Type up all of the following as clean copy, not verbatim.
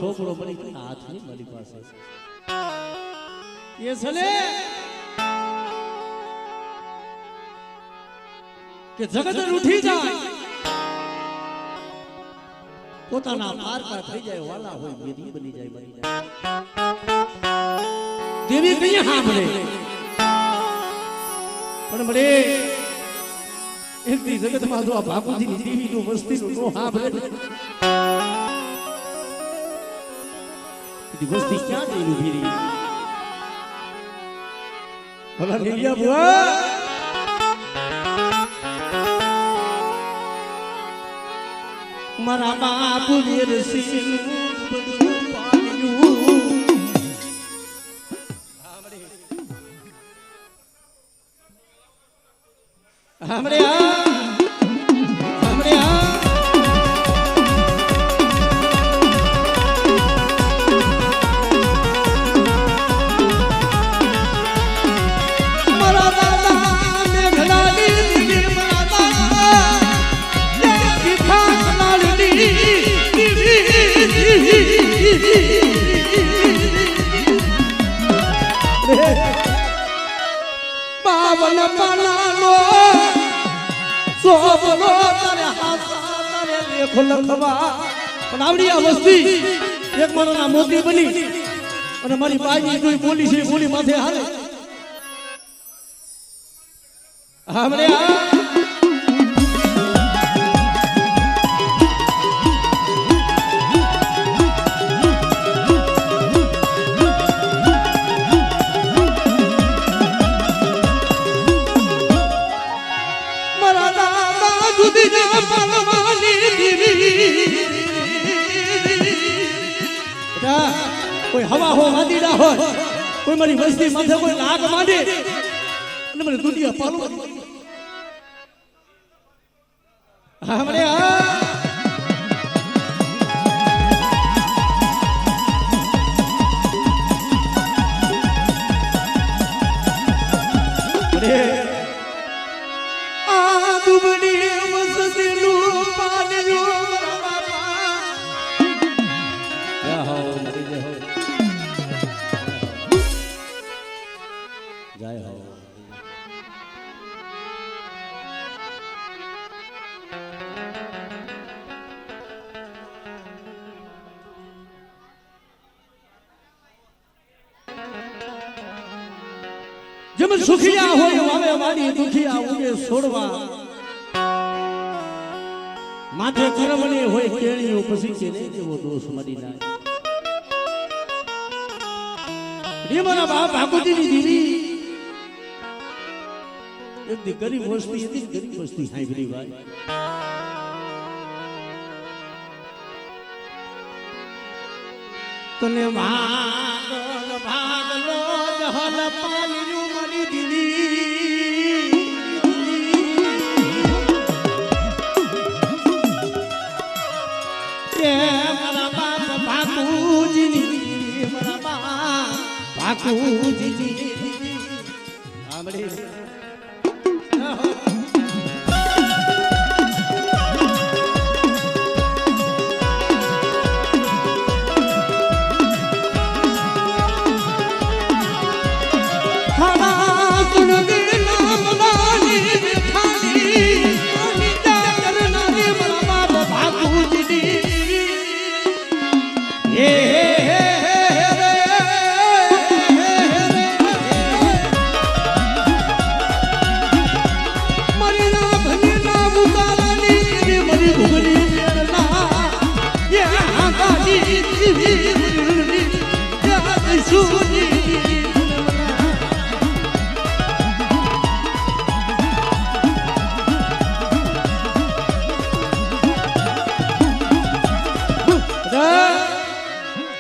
છોકરો મળી ગયો હાથ નહીં મારી પાસે એ સલે કે જગત ઉઠી જાય પોતાના પારકા થઈ જાય વાલા હોય દેવી બની જાય દેવી કઈ સાંભળે પણ મળે એક દી જગતમાં જો આ બાપુજી ની દેવી નું વસ્તી નું નો સાંભળે વસ્તી ક્યાં જઈને ઉભી રહી ભલા નીલિયા બુઆ મારા બાપુ વીરસિંહ બધું પાડ્યું हमरे मरा दादा मेघलाली दिली मरा देखी खाकलाली बावन पनालो સોબનો તારે હાસા તારે લેખો લખવા પણ આવડી આ વસ્તી એક મારાના મોતી બની અને મારી બાઈની કોઈ બોલી છે બોલી માથે હાલે हमरे कोई हवा हो वादीड़ा हो कोई मारी वस्ती माथे कोई लाग मांडे અને મને દુનિયા પાલો हमरे जब सुखिया हो वावे वाली दुखिया उगे सोड़वा माथे करमणी होय केळीओ पसी के ने देवो दोष मरी ना रे मारा बाप भाकुजी नी दीदी एक दी गरीब वस्ती હતી ગરીબ વસ્તી સાંભળી ભાઈ તને ભાગલ ભાગલો જહલ પાલ્યું મરી દીદી કે મારા બાપ ભાકુજી મારા બાપ ભાકુજી સાંભળી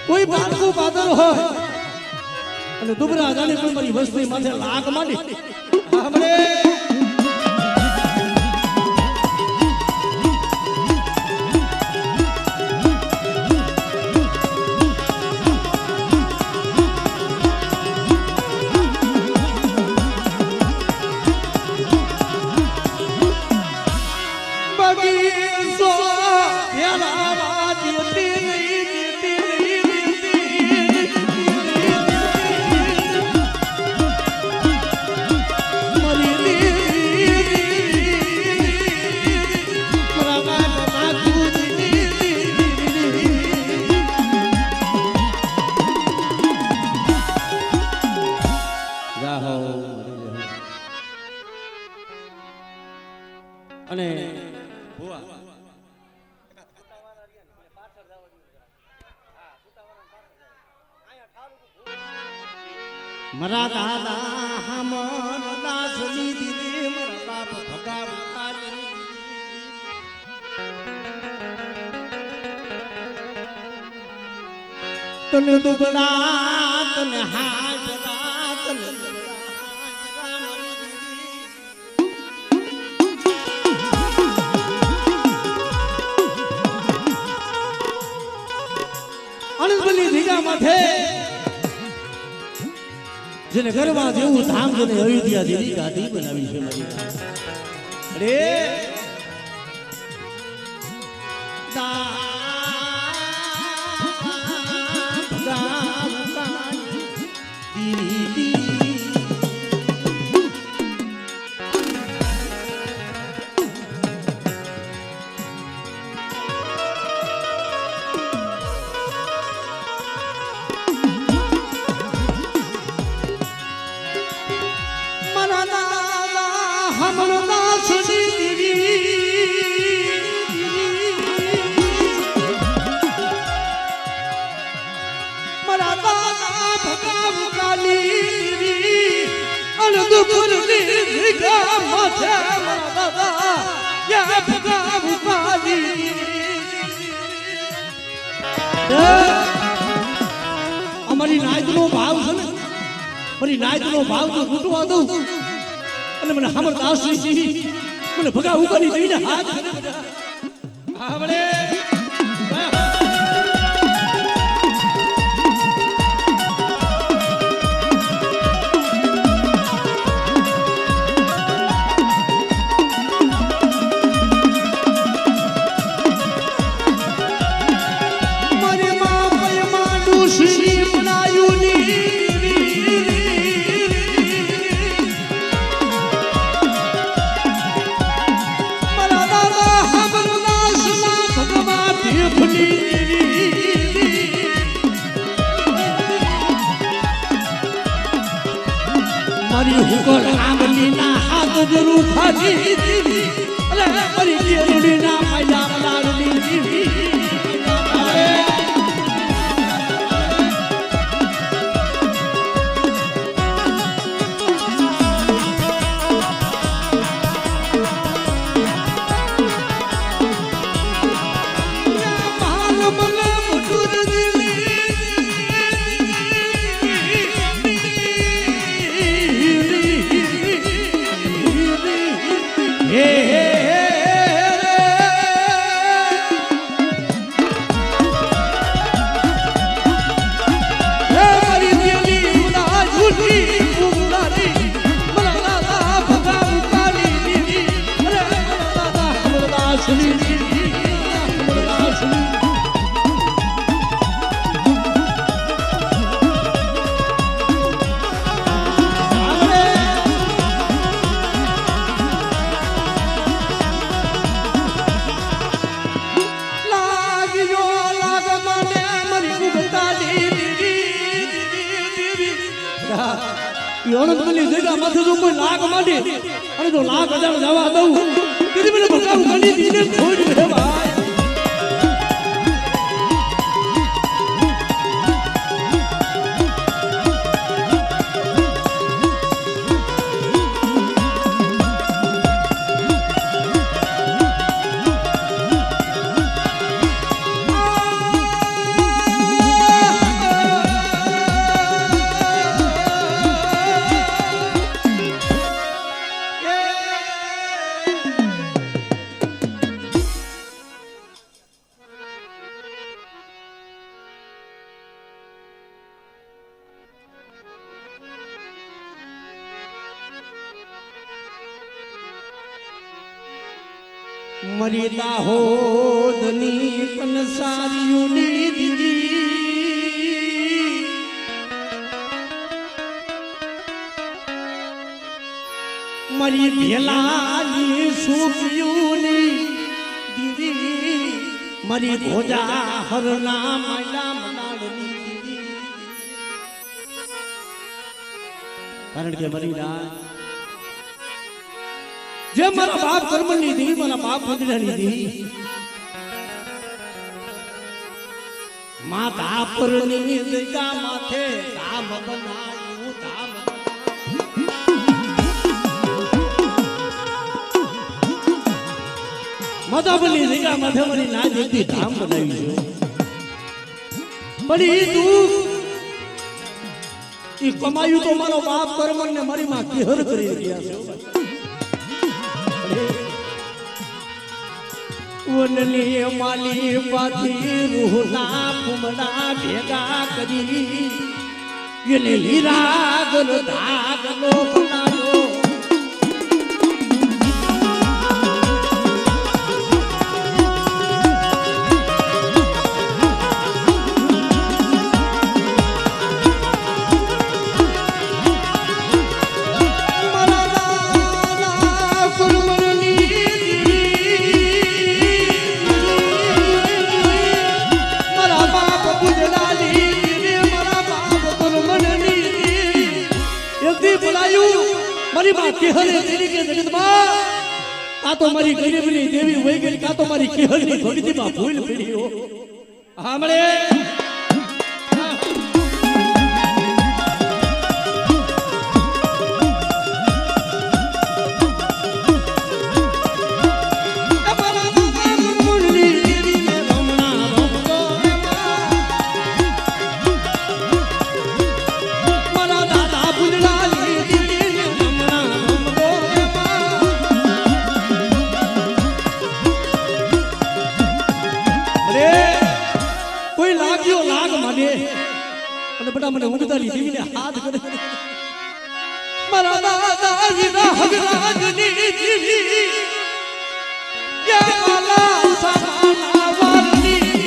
कोई बालकू बादल हो અને દુબરા જાને કોઈ મારી વસ્તી માથે લાગ માંડી हमरे बगी सो याला राजी नहीं મારા દાદા હમર દાસની દીદી મારા બાપ ભગાવતા તને દુબળા તને હાજરા તને અનંતની ધીગા માથે જેને ઘરમાં જેવું ધામ જેને અયોધ્યા જેવી ગાદી બનાવી છે મારી અરે અમારી નાયકનો ભાવ છે ને મારી નાયકનો ભાવ તો લૂંટવા દઉં અને મને હમરદાસજી મને ભગા ઉગાડી દઈને હાથ આવડે હાથ જરૂર ખાધી અરે મારી કેરડી ના ફાયદા બનાવડી અનંતની જગ્યા માથે જો કોઈ લાગ માંડે અને જો લાગ હજાર જવા દઉં તેથી મને ભગાવું કરી દીને છોડ દે ભાઈ મરી દાહોદની કનસારીઓની દીદી મરી ભેલાની સુખીઓની દીદી મરી ભોજા હરના માયલા મનાડની દીદી કારણ કે મરી ના જે મારા બાપ કર્મની દી મારા બાપ મંદિરની દી માતા પરની દયા માથે ધામ બનાયું ધામ માધાપરની જગ્યા માધાપરની ના દેખતી ધામ બનાવી છે પણ તું ઈ કમાયું તો મારો બાપ કરમન ને મારી માં કેહર કરી રહ્યા છે વનની માલી પાથી રૂહના કુમડા ભેગા કરી એને હીરા ગલ ધાગલો બનાવ્યો મારી માં કેહર તેરી કે જગતમાં આ તો મારી ગરીબની દેવી વઈ ગઈ કા તો મારી કેહરની ભક્તિમાં ભૂલ પડી હો સાંભળે મને ઉગતાલી દેવીને હાથ કરે મારા દાદા વિના હગરાજની દેવી યા માલા સામાના વારની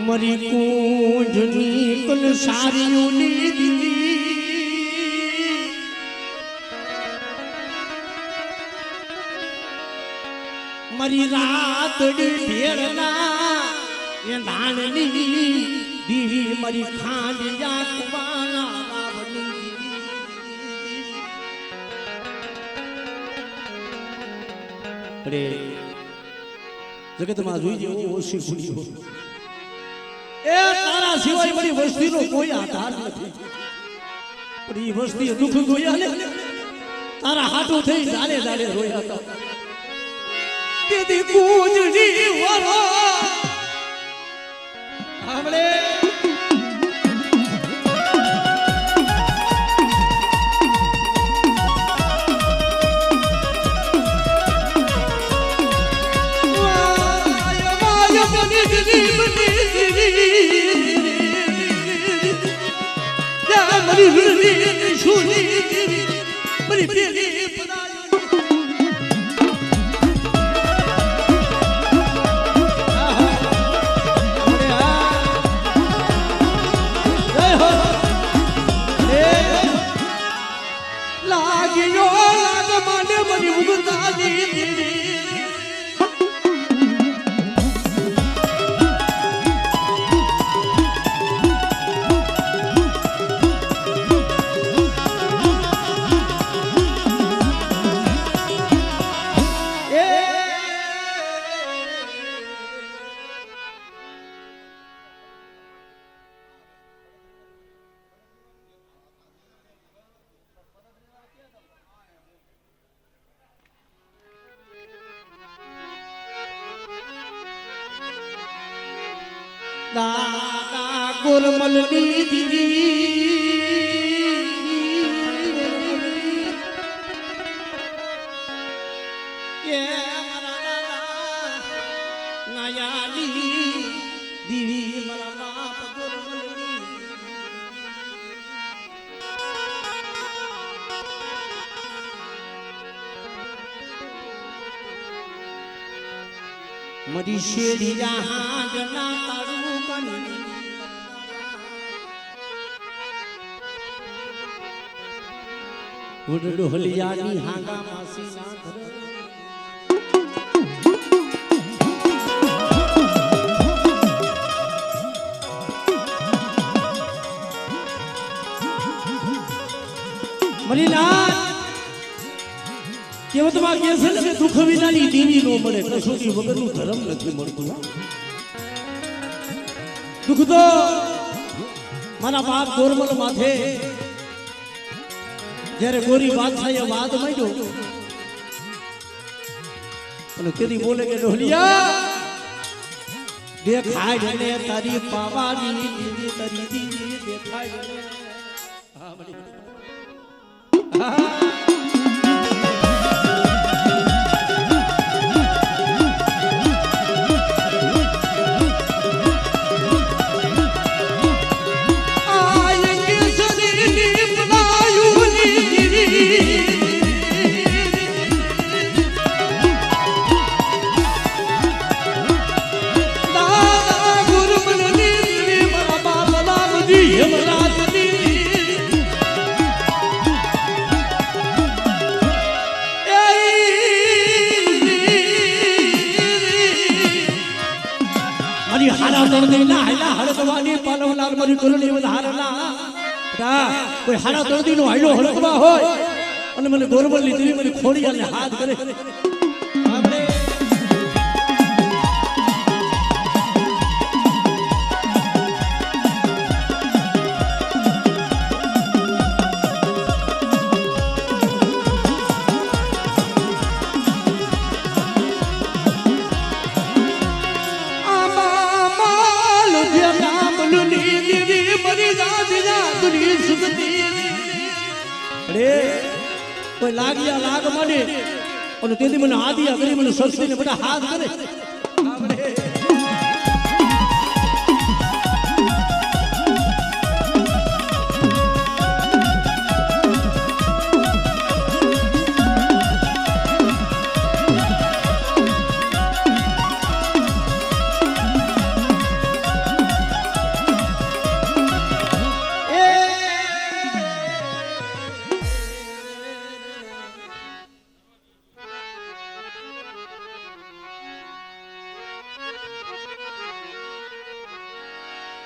મરી કુંજની કલ સારીઓની દીવી મરી રાતડી ભેળના એ નાનની દીવી મરી ખાંડિયા કુવાના રાવની અરે જગતમાં જોઈ જેવો ઓછી ખુલ્યો એ તારા સિવાય મારી વસ્તીનો કોઈ આધાર નથી પણ એ વસ્તીએ દુઃખ જોયા ને તારા હાટું થઈ જાણે જાણે રોયા હતા તેથી કુંજની વરો આપણે દાદા ગુરમલની દીવી એ મારા દાદા નાયાલી દીવી મારા બાપ ગુરમલની મરી શેરિયા હાજના તારું ડોહલિયાની હાંગા માસી ના ઘરે મરીલાલ કેવતમાં કે છે ને દુઃખ વિનાની દેવી નો મળે કસોટી વગરનું ધર્મ નથી મળતું દુઃખ તો મારા બાપ ગોરમલ માથે જ્યારે ગોરી બાદશાહે વાદ માંડ્યો અને તેની બોલે કે ડોહલિયા દેખાય ને તારી પાવાની દીદી તારી દીદી દેખાય ને હા મળી કોઈ હાડા તળદી નો હાઈલો હળકવા હોય અને મને ગોરબલ ની દેવી મને ખોડી અને હાથ કરે કોઈ લાગ્યા લાગ મળે અને તેથી મને આદિયા કરી મને સસ્તી ને બધા હાથ કરે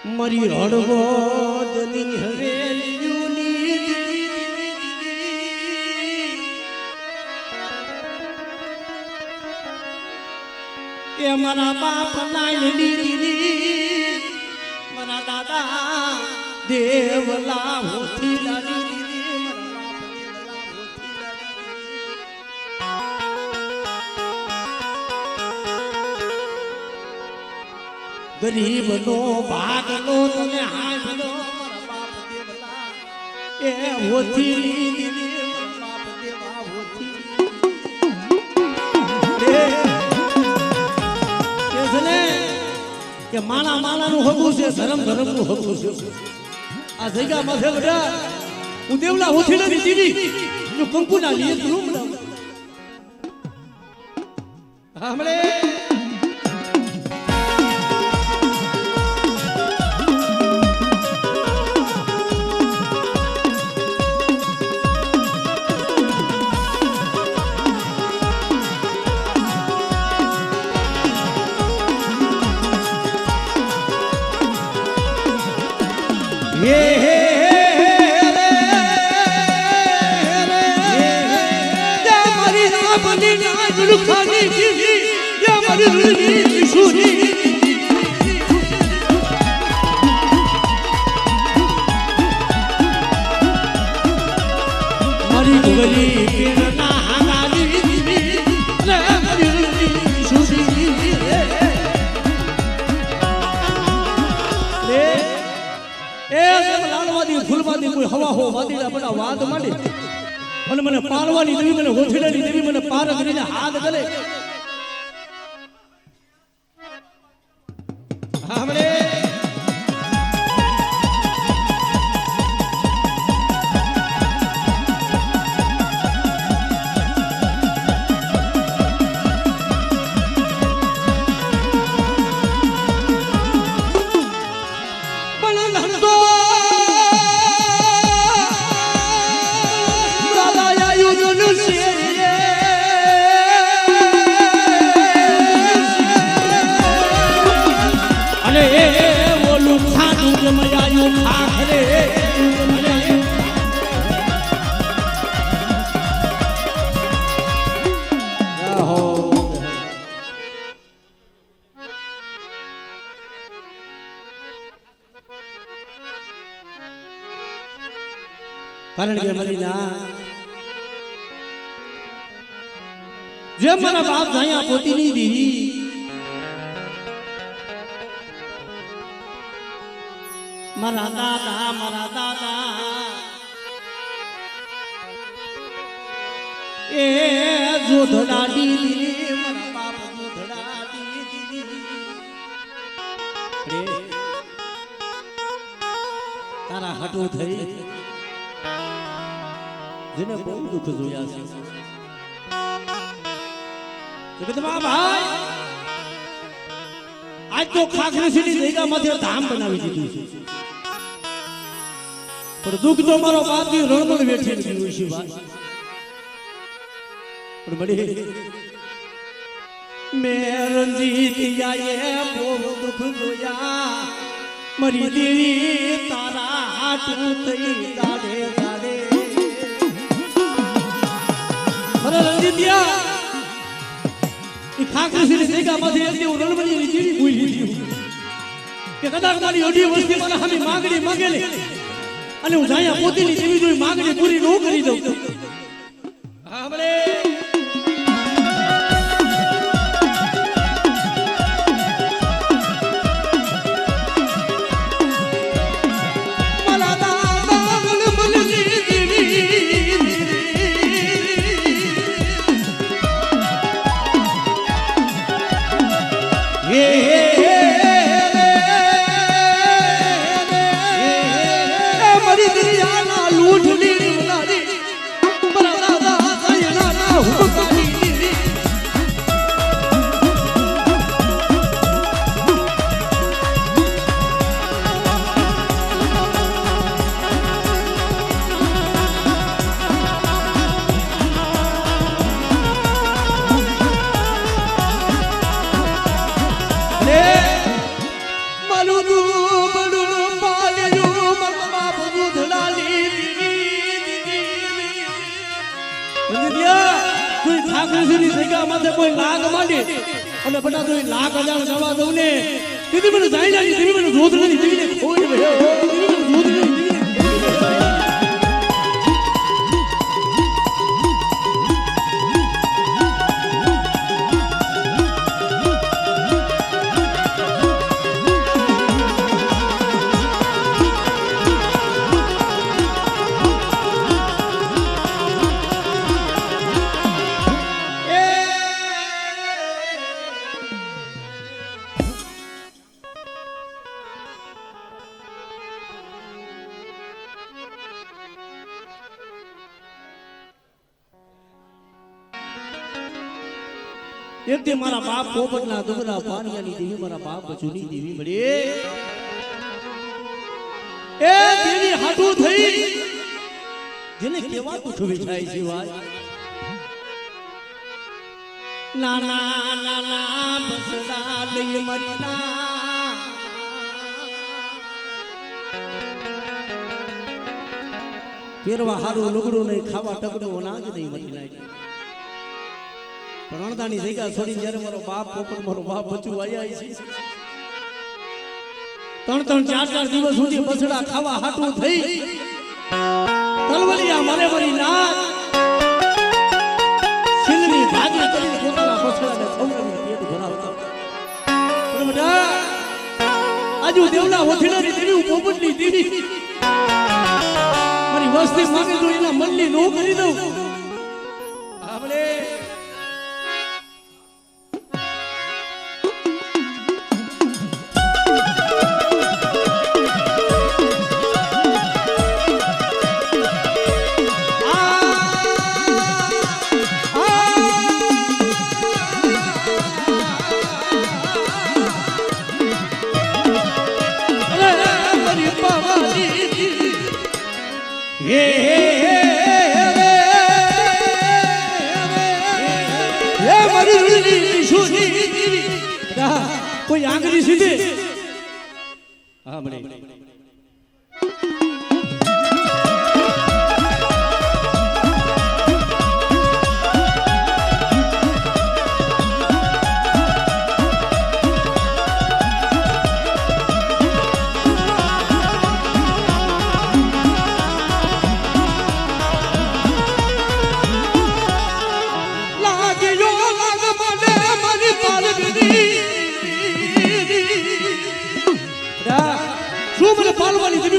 મરી હળવદની હવેલીઓની એ મારા બાપ લાઈની મારા દાદા દેવલા હોતી ગરીબ નો ભાગલો તમે હાંભળો મારા બાપ દેવલા એ હોથી દીદી મારા બાપ દેવા હોથી કે માણા માણાનું હકું છે ધર્મ ધર્મનું હકું છે આ જગ્યા માથે બધા હું દેવલા હોથી નથી દીદી જો કંકુના લીએ રૂમ સાંભળે હવા હો વાદીડા બધા વાદ માંડે અને મને પારવાની દેવી મને હોથીડાની દેવી મને પાર કરીને હાથ કરે સાંભળે કારણ કે મારી ના જે મારા બાપ જાયા પોતીની દીવી મારા દાદા એ જોધડા દીદી મારા બાપ જોધડા દીદી તારા હટું થઈ જેને બહુ દુઃખ જોયા છે ભાઈ આજ તો ખાખરી જગ્યા માંથી ધામ બનાવી દીધું છે પણ દુઃખ તો મારો બાપજી રણમણ વેઠી ગયું છે ભાઈ પણ બડી મેં રંજીત આયે બહુ દુઃખ જોયા મરી દેવી તારા હાટું થઈ દાડે દાડે મને રંજીતિયા એ ખાખરી જગ્યા માંથી એક દેવ રણમણી જીવી ભૂલી લીધી કે કદાચ મારી અઢી વર્ષથી મને સામે માંગણી માંગેલી અને હું જાયા પોતીની જેવી જોઈ માંગણી પૂરી ન કરી દઉં સાંભળે કોઈ લાગ માંડી અને બટા તો લાખ હજાર જવા દઉં ને દીદી મને જાય ના દીદી મને રોજ નથી દીદી ખોઈ દીદી મને રોજ નથી એક દી મારા બાપ પોપટના દુગરા પાનિયાની દેવી મારા બાપ બચુની દેવી મળે એ દેવી હાટું થઈ જેને કેવા દુઃખ વિચાય છે વાત નાના નાના બસડા લઈ મરીના પહેરવા હારું લુગડું નહીં ખાવા ટકડું અનાજ નહીં મરી નાખી રણદાની જગ્યા છોડી જ્યારે મારો બાપ પોપટ મારો બાપ બચું આયા છે 3-4 દિવસ સુધી બસડા ખાવા હાટું થઈ તલવલિયા મારે મરી ના સિલની ભાજી કરી પોતાના બસડાને ખવડાવી પેટ ભરાવતા પણ બેટા આજુ દેવના હોથીનારી દેવી પોપટની દેવી મારી વસ્તી માંગે તો એના મનની નો કરી દઉં આપણે કોઈ આંગળી સીધી હા મને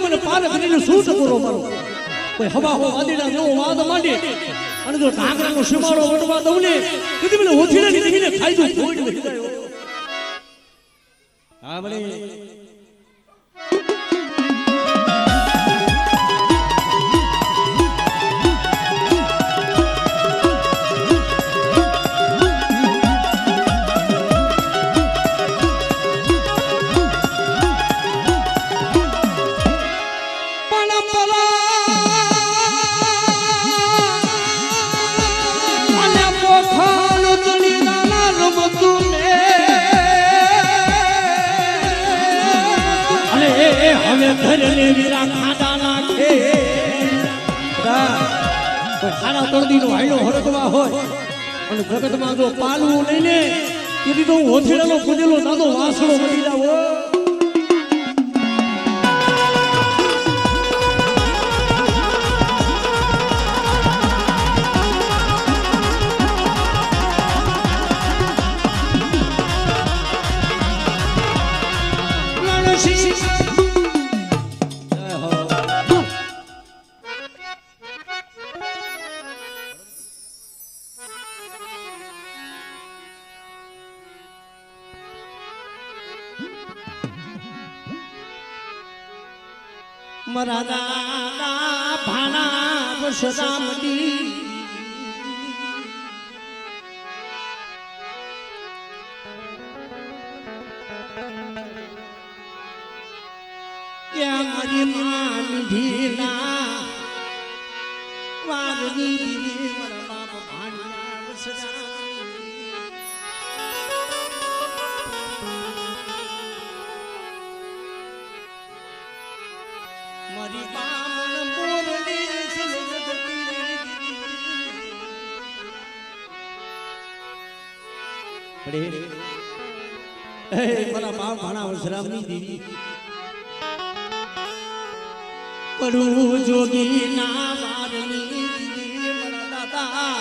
મને પાર કરીને શું ટકોરો મારો કોઈ હવા હો વાદળા જેવો વાદ માંડે અને જો ઢાંકરાનો સીમાડો વટવા દઉં ને તેથી મને ઓથીડાની દેવીને ખાઈ દઉં કોઈ નહીં જાય હા મને હવે ઘરને વીરા ખાડા નાખે કોઈ ખાડા તળદીનો હાઈલો હરકવા હોય અને જગતમાં જો પાલવું લઈને તેથી તો હું હોથેડાનો પૂજેલો દાદો વાસણો બની જાવ મારા દાદા ભાના પરશુરામજી ત્યાં મારી માં લીધીના વાગની મારા બાપ ભાના પરશુરામજી મારી બામણ મોરડી મારા બાપ ભાણા પરશુરામની દેવી કડું જોગી ના મારની દીદી મારા દાદા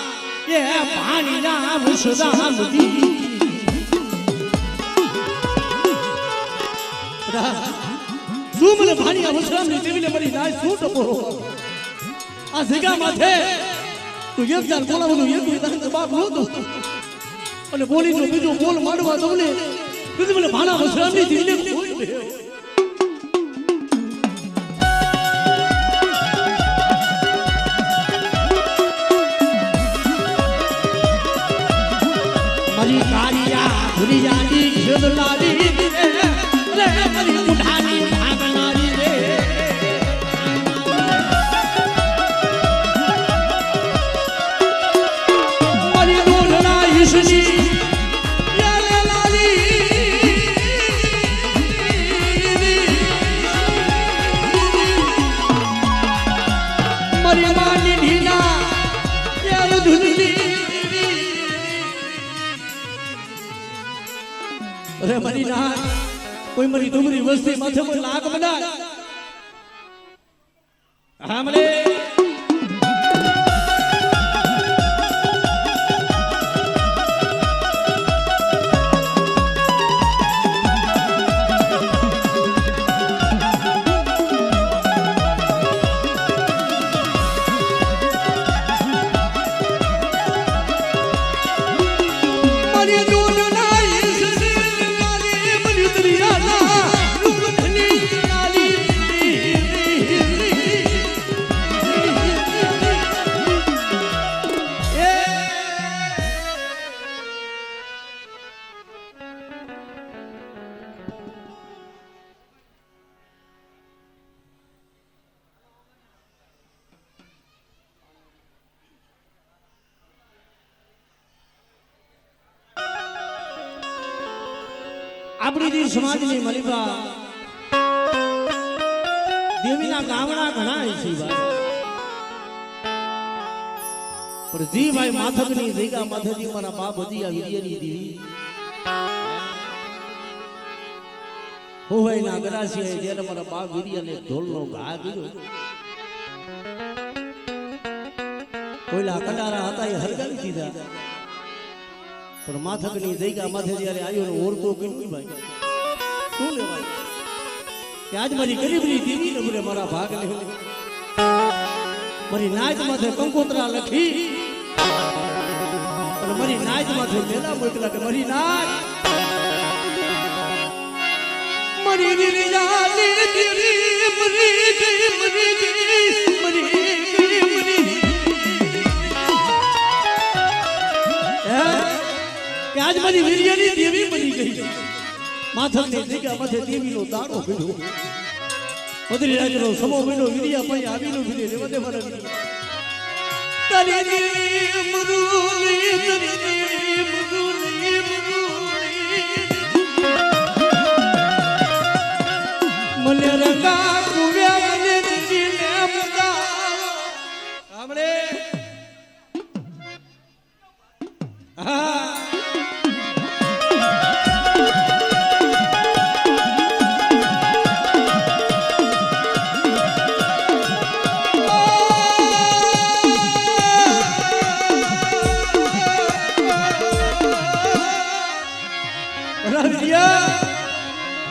એ ભાણીના પરશુરામજી તું મને ભાણી પરશુરામની દેવીને મળી જાય શું ટપોરો આ જગ્યા માથે તું એક જાણ બોલાવવાનું એક વિધાન જવાબ નહોતો અને બોલીનો બીજો બોલ માંડવા તમને તેથી મને ભાણા પરશુરામની દેવીને મારી કારિયા ભૂલિયાની ખેદલાડી રે મારી ઉઠાની ભાગનારી રે મારી દોઢના ઈશની યાલે લાલી મારી માની ઢીના યાર ધુલી અરે મારી ના કોઈ મારી ડુંગરી વસ્તી માથે કોઈ લાગ બનાય હામલે આપણી સમાજની મલિકા દેવીના ગામડા ઘણા છે પણ જી ભાઈ માથકની જગ્યા માથેથી મારા બાપ હતી આ વિરિયની દેવી હોવાયના ગરાસિયા જ્યારે મારા બાપ વિરિયને ઢોલનો ઘા કર્યો કોઈલા કંડારા હતા એ હરગાવી દીધા પણ માથકની જગ્યા માથે જ્યારે આવ્યો ને ઓરતો કીધું ભાઈ શું લેવાય કે આજ મારી ગરીબની દેવી ને મને મારા ભાગ લેવો મારી નાચ માથે કંકોત્રા લખી અને મારી નાચ માથે મેલા મોકલા કે મારી નાચ મરી ગઈ જાલી દેવી મરી ગઈ કે આજ મારી વીર્યની દેવી મરી ગઈ માથાની જગ્યા માથે દેવીનો દાડો પીધો પદરી રાજનો સમો મહિનો વીર્યા પાઈ આવીનો વીર્ય રેવા દે મારા તારી દેવી મરુલી તારી દેવી મરુલી મને રંગા કુવ્યા મને દીને મુદા સાંભળે હા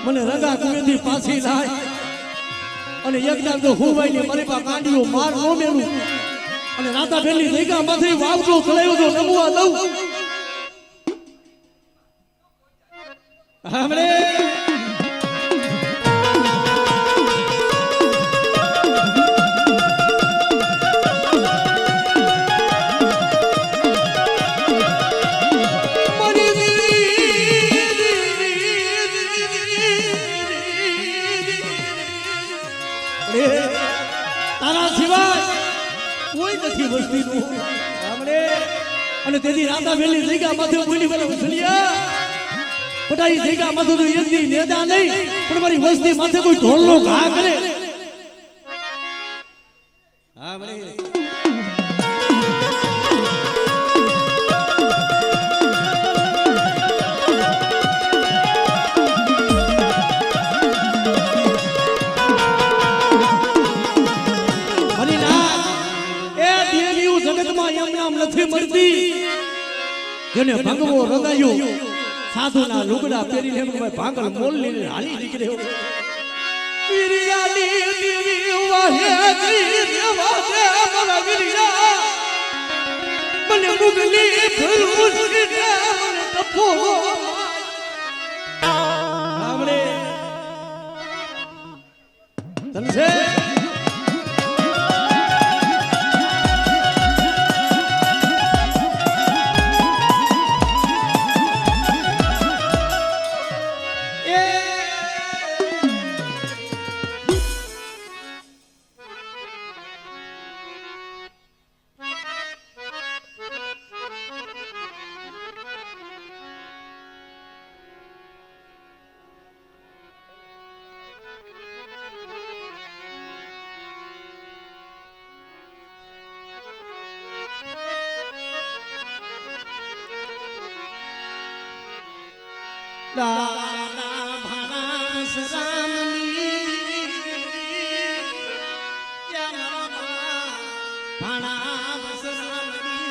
મને રંગા કુવેથી પાછી લાય અને એકદમ તો હુવાઈ ને મારી પા કાંડીઓ માર નો મેલું અને રાતા ભેલી જગ્યા માંથી વાવજો ચલાવ્યો તો નમવા દઉં હામડે તારા સિવાય કોઈ નથી વસ્તીનું સાંભળે અને તેથી રાતા વેલી જગ્યા માથે બોલી બોલે ઉછળ્યા પટાઈ જગ્યા માથે તો એકદી નેતા નહીં પણ મારી વસ્તી માથે કોઈ ઢોલનો ઘા કરે સાંભળે નથી મળતી જેને ભંગવો રંગાયો સાધુના લુગડા પહેરીને ભાંગલ મોલ લઈને હાલી નીકળ્યો વીરિયાની દેવી વાહે ગઈ દેવા દે મારા વીરિયા મને મુગલી ફરું કે મને તપો આમણે તનસે દાદા ભાસ રામની ભાણા બસ રામની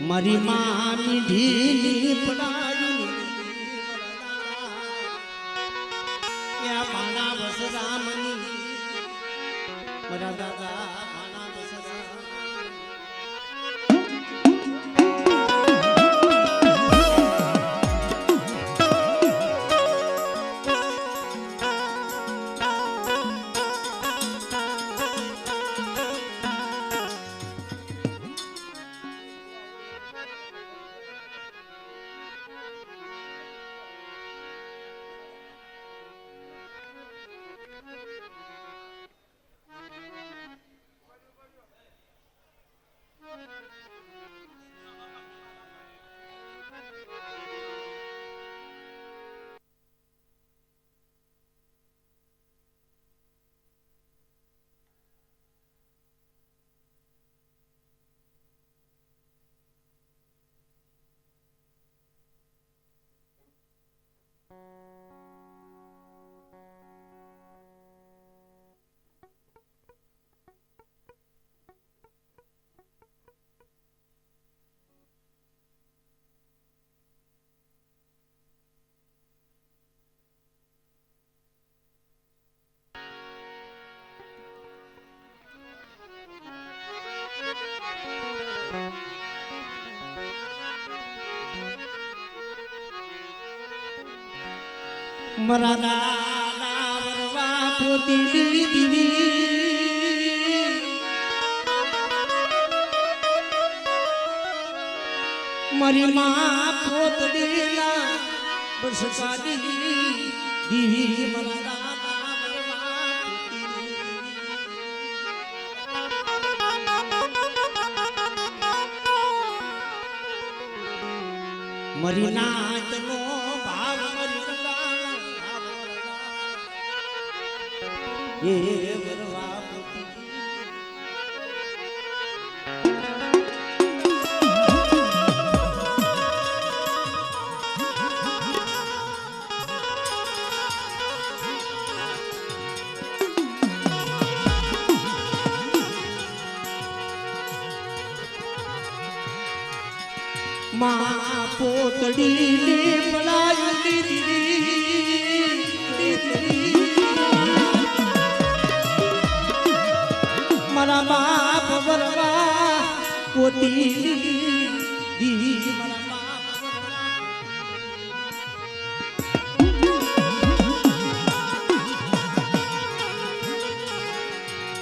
મારી માની ઢીલી પડાયું ત્યાં ભાણા બસ રામની મારા દાદા મારા નાના વરવા પોતી દીવી મારી માં પોતડીના બસકાડી દીવી મારા નાના વરવા પોતી મારી નાચનો ભાવ એ વરવા પોતી માં પોતડી લે પલાયું દીદી મારા બાપ વરવા પોતી દીદી મારા બાપ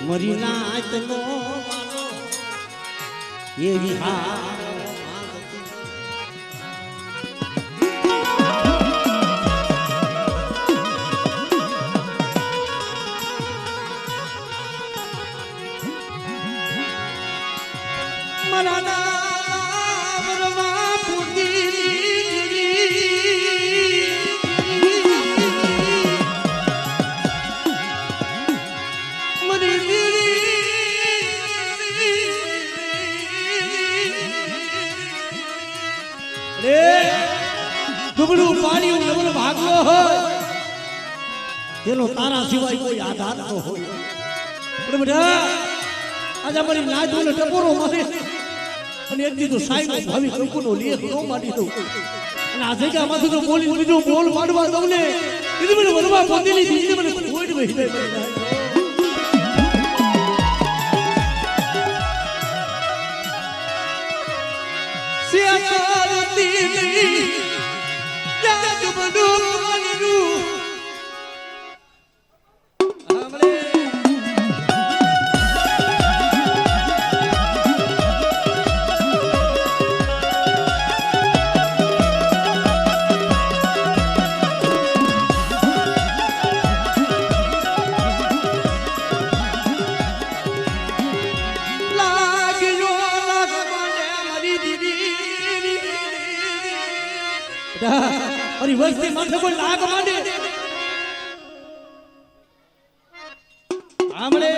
મરી નાચનો વાલો એવી હા દુબળું પાણી ડબલ ભાગલો હોય તેનો તારા સિવાય કોઈ આધાર ન હોય પણ બેટા આજે અમારી નાજનો ટપોરો મારે અને એક દીધો સાઈનો ભાવિક લોકોનો લેખ ન માડી દઉં અને આ જગ્યામાંથી તો બોલી બીજો બોલ માંડવા દઉં ને કીધું મને વરવા પોતેલી દીધી મને કોઈ વહી જાય અરે વસ્તી માથે કોઈ લાગ માંડે આમળે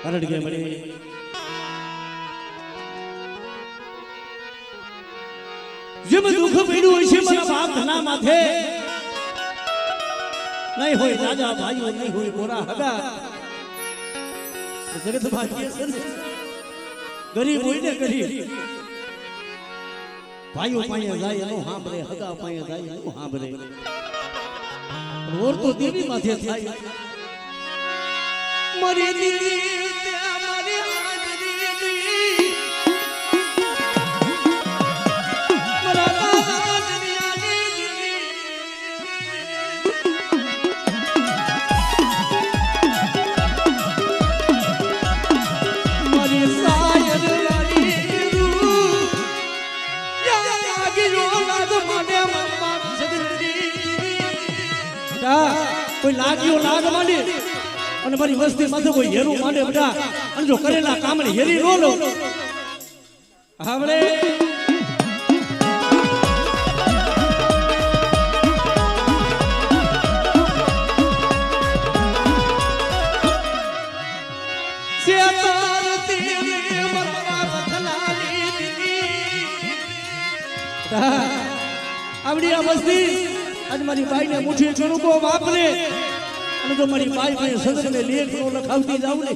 હરડ ગયા મળે જેમ દુઃખ પડ્યું હોય છે મારા બાપ ધના માથે નહીં હોય રાજા ભાઈઓ નહીં હોય ગોરા હગા જગત ભાગ્ય છે ગરીબ હોય ને ગરીબ ભાઈઓ પાસે જાય એનો સાંભળે હગા પાસે જાય એનો સાંભળે ઓર તો દેવી માથે થાય મરી દીદી કોઈ લાગ્યો લાગ માંડે અને મારી વસ્તી માથે કોઈ હેરું માંડે બધા અને જો કરેલા કામને હેરી ન લો હાવળે આવડી આ વસ્તી આજ મારી બાઈને મુઠ્ઠી ચણુકો વાપરે અને જો મારી બાઈ પાસે સદરને લેખ નો લખાવતી જાવ ને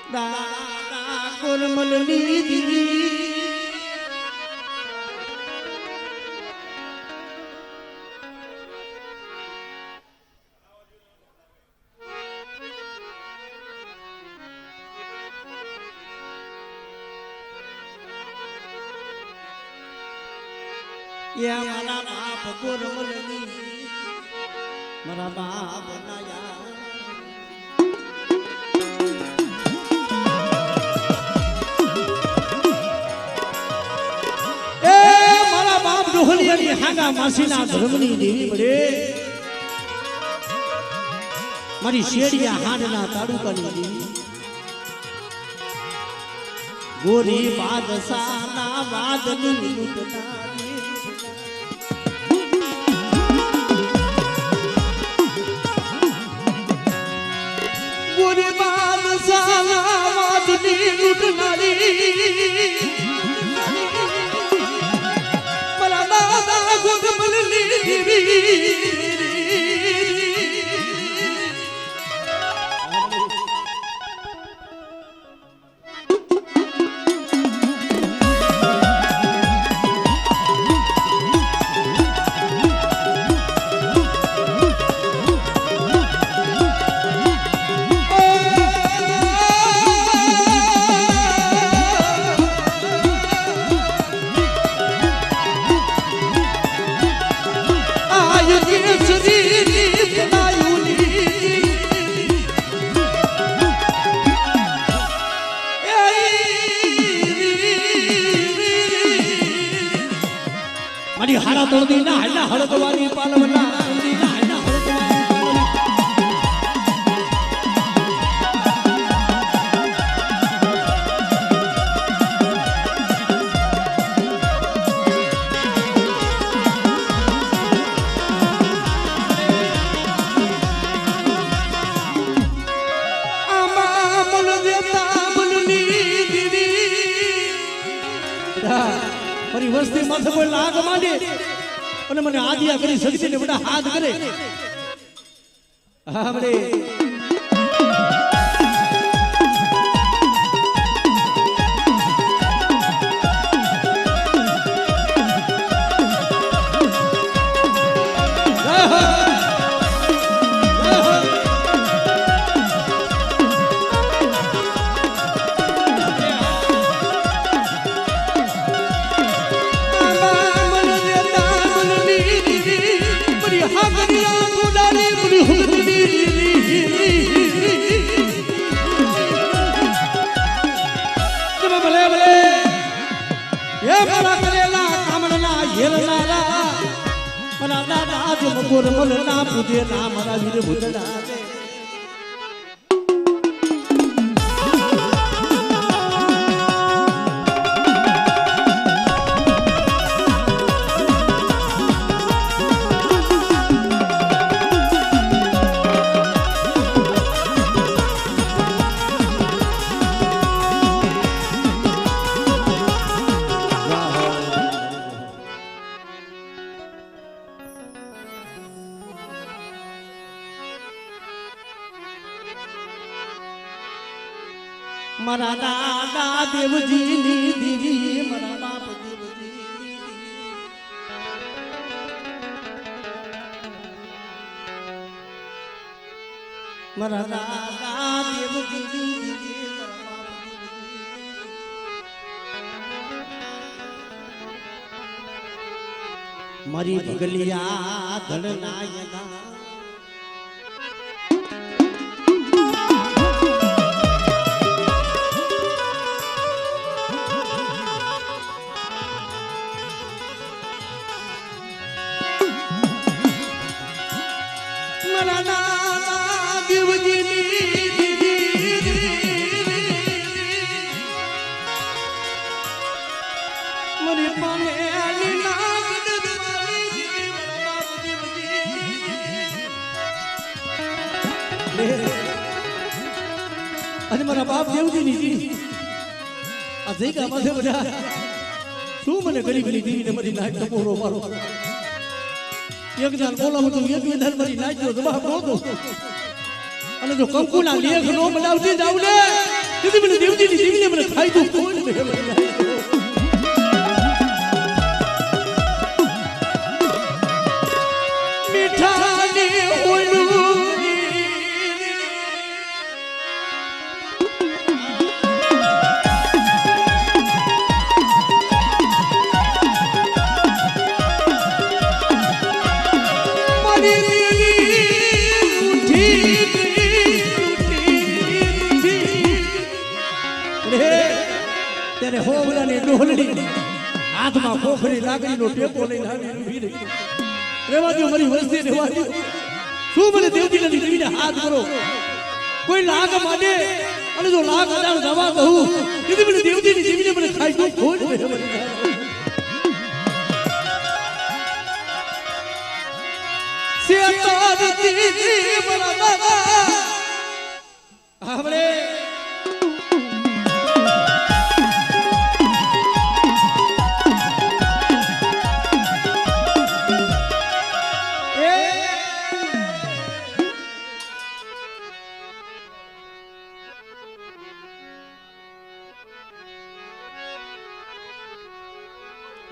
દાદા કોરમલની દીદી યા મારા બાપ કોરમલની મારા બાપ નાયા ડોહલિયાની હાગા માસીના ધર્મની દેવી મળે મારી શેડિયા હાડના તાડુકાની દેવી ગોરી બાદશાહના વાદની લૂટનારી ગોરી બાદશાહના વાદની લૂટનારી મારી હારા તળદી ના હાલા હળદવાની પાલવના તળદી ના હાલા હળદવાની આમા મન દેતા મનની દીદી મારી વસ્તી માથે કોઈ લાગ માંડે અને મને આદિયા કરી શક્તિ ને બધા હાથ કરે આપણે કોરમલના પૂજે ના મારા વીર ભૂતડા મારા દાદા દેવજીની દીવી મારા બાપ દેવજી મારા દાદા દેવજીની દીવી મારા બાપ મારી ભગલિયા ધનનાયના મરી પામે અને મારા બાપ દેવજીની દીવી આ જઈકા માથે બધા શું મને ગરીબની દીવીને મારી નાક ટપોરો મારો એક જાન બોલાવું તો એક વિધાન મારી નાચનો જવાબ નહોતો અને જો કંકુના લેખ નો બનાવતી જાવ ને તેથી મને દેવજીની દીવીને મને ખાઈ દઉં કોણ મીઠાની ઓલું ત્યારે હોવલાની ડોલડી હાથમાં પોખરી લાકડીનો ટેકો લઈને આવી ઊભી રહી રેવા દો મારી વસ્તી રેવા દો શું મને દેવજીની દીવીને હાથ કરો કોઈ લાગ માટે અને જો લાગ અડાણ દવા કહું તેથી મને દેવજીની દીવીને મને ખાઈ દો ખોટ સેતારતી બરાબર આપણે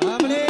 આપણે